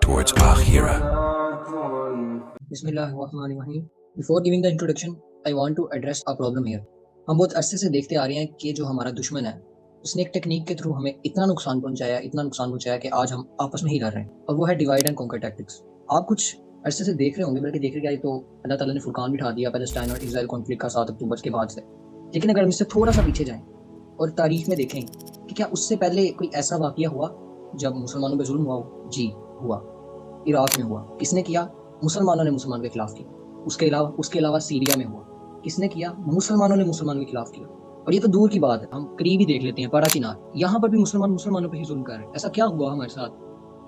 towards Akhirah. Bismillahirrahmanirrahim. Before giving the introduction, I want to address a problem here. ہم بہت عرصے سے دیکھتے آ رہے ہیں کہ جو ہمارا دشمن ہے اس نے ایک ٹیکنیک کے تھرو ہمیں اتنا نقصان پہنچایا کہ آج ہم آپس میں ہی لڑ رہے ہیں، اور وہ ہے ڈیوائڈ اینڈ کانکر ٹیکٹکس. آپ کچھ عرصے سے دیکھ رہے ہوں گے، بلکہ دیکھ رہے تو اللہ تعالیٰ نے فرقان بٹھا دیا پیلسٹائن اور اسرائیل کانفلکٹ کا 7 اکتوبر کے بعد سے. لیکن اگر ہم اس سے تھوڑا سا پیچھے جائیں اور تاریخ میں دیکھیں کہ کیا اس سے پہلے کوئی ایسا واقعہ ہوا جب مسلمانوں پہ ظلم ہوا ہو؟ جی ہوا. عراق میں ہوا. کس نے کیا؟ مسلمانوں نے مسلمان کے خلاف کیا. اس کے علاوہ سیریا میں ہوا. کس نے کیا؟ مسلمانوں نے مسلمانوں کے خلاف کیا. اور یہ تو دور کی بات ہے، ہم قریب ہی دیکھ لیتے ہیں پارا چنار، یہاں پر بھی مسلمانوں پہ ہی ظلم کر رہے ہیں. ایسا کیا ہوا ہمارے ساتھ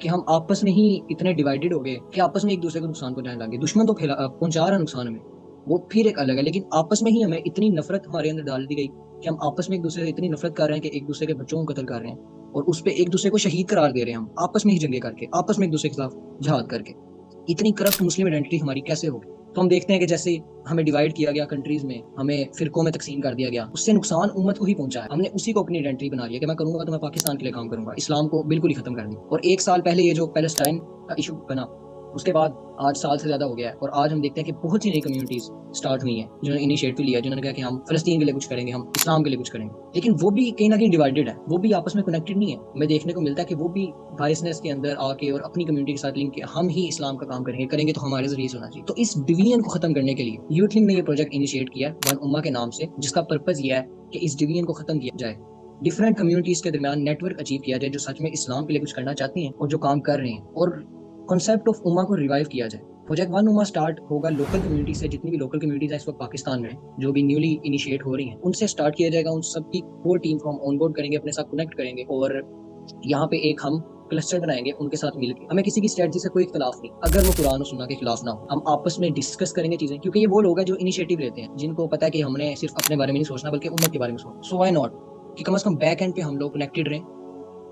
کہ ہم آپس میں ہی اتنے ڈیوائیڈڈ ہو گئے کہ آپس میں ایک دوسرے کو نقصان پہنچانے لگے؟ دشمن تو پہنچا رہا ہے نقصان ہمیں، وہ پھر ایک الگ ہے، لیکن آپس میں ہی ہمیں اتنی نفرت ہمارے اندر ڈال دی گئی کہ ہم آپس میں ایک دوسرے سے اتنی نفرت کر رہے ہیں کہ ایک دوسرے کے بچوں کو قتل کر رہے ہیں، اور اس پہ ایک دوسرے کو شہید قرار دے رہے ہیں. ہم آپس میں ہی جنگیں کر کے، آپس میں ایک دوسرے کے خلاف جہاد کر کے. اتنی کرپٹ مسلم آئیڈینٹی ہماری کیسے ہوگی؟ تو ہم دیکھتے ہیں کہ جیسے ہمیں ڈیوائیڈ کیا گیا کنٹریز میں، ہمیں فرقوں میں تقسیم کر دیا گیا، اس سے نقصان امت کو ہی پہنچا ہے. ہم نے اسی کو اپنی آئیڈینٹی بنا لیا کہ میں کروں گا تو میں پاکستان کے لیے کام کروں گا، اسلام کو بالکل ہی ختم کر دیں. اور 1 سال پہلے یہ جو پیلسٹائن کا ایشو بنا، اس کے بعد آج سال سے زیادہ ہو گیا ہے، اور آج ہم دیکھتے ہیں کہ بہت سی نئی کمیونٹیز سٹارٹ ہوئی ہیں جنہوں نے انیشیٹو لیا، جنہوں نے کہا کہ ہم فلسطین کے لیے کچھ کریں گے، ہم اسلام کے لیے کچھ کریں گے. لیکن وہ بھی کہیں نہ کہیں ڈیوائیڈڈ ہے، وہ بھی آپس میں کنیکٹڈ نہیں ہے. ہمیں دیکھنے کو ملتا ہے کہ وہ بھی بائسنس کے اندر آ کے اور اپنی کمیونٹی کے ساتھ لنک کے ہم ہی اسلام کا کام کریں گے تو ہمارے ذریعے سے ہونا چاہیے. تو اس ڈویژن کو ختم کرنے کے لیے یوتھ لنک نے یہ پروجیکٹ انیشیٹ کیا ہے ون امہ کے نام سے، جس کا پرپز یہ ہے کہ اس ڈویژن کو ختم کیا جائے، ڈفرینٹ کمیونٹیز کے درمیان نیٹ ورک اچیو کیا جائے جو سچ میں اسلام کے لیے کچھ کرنا چاہتی ہیں اور جو کام کر رہے ہیں، اور کنسیپٹ آف امہ کو ریوائیو کیا جائے. پروجیکٹ ون امہ سٹارٹ ہوگا لوکل کمیونٹی سے. جتنی بھی لوکل کمیونٹیز ہیں اس وقت پاکستان میں جو بھی نیولی انیشیٹ ہو رہی ہیں، ان سے سٹارٹ کیا جائے گا. ان سب کی کور ٹیم کو ہم آن بورڈ کریں گے، اپنے ساتھ کنیکٹ کریں گے، اور یہاں پہ ایک ہم کلسٹر بنائیں گے ان کے ساتھ مل کے. ہمیں کسی کی اسٹریٹجی سے کوئی اختلاف نہیں، اگر وہ قرآن و سنہ کے خلاف نہ ہو. ہم آپس میں ڈسکس کریں گے چیزیں، کیونکہ یہ وہ لوگ ہیں جو انیشیٹو لیتے ہیں، جن کو پتا ہے کہ ہم نے صرف اپنے بارے میں نہیں سوچنا بلکہ امت کے بارے میں سوچنا. سو وائی ناٹ کہ کم از کم بیک اینڈ پہ ہم لوگ کنیکٹڈ رہیں.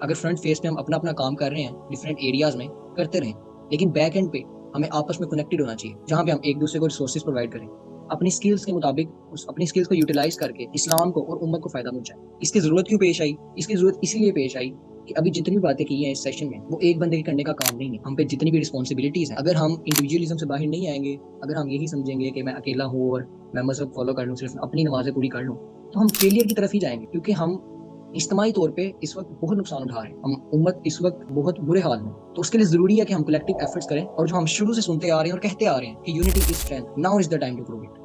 اگر فرنٹ فیس پہ ہم اپنا کام کر رہے ہیں ڈفرینٹ ایریاز میں کرتے رہیں، لیکن بیک اینڈ پہ ہمیں آپس میں کنیکٹڈ ہونا چاہیے، جہاں پہ ہم ایک دوسرے کو ریسورسز پرووائڈ کریں، اپنی سکلز کے مطابق اپنی سکلز کو یوٹیلائز کر کے اسلام کو اور امت کو فائدہ پہنچائیں. اس کی ضرورت کیوں پیش آئی؟ اس کی ضرورت اسی لیے پیش آئی کہ ابھی جتنی باتیں کی ہیں اس سیشن میں وہ ایک بندے کے کرنے کا کام نہیں ہے. ہم پہ جتنی بھی رسپانسبلٹیز ہیں، اگر ہم انڈیویجولزم سے باہر نہیں آئیں گے، اگر ہم یہی سمجھیں گے کہ میں اکیلا ہوں اور میں مذہب فالو کر لوں، صرف اپنی نمازیں پوری کر لوں، تو ہم فیلئر کی طرف ہی جائیں گے. کیونکہ ہم اجتماعی طور پہ اس وقت بہت نقصان اٹھا رہے ہیں، ہم امت اس وقت بہت برے حال میں. تو اس کے لیے ضروری ہے کہ ہم کلیکٹیو ایفرٹس کریں، اور جو ہم شروع سے سنتے آ رہے ہیں اور کہتے آ رہے ہیں کہ unity is strength, now is the time to prove it.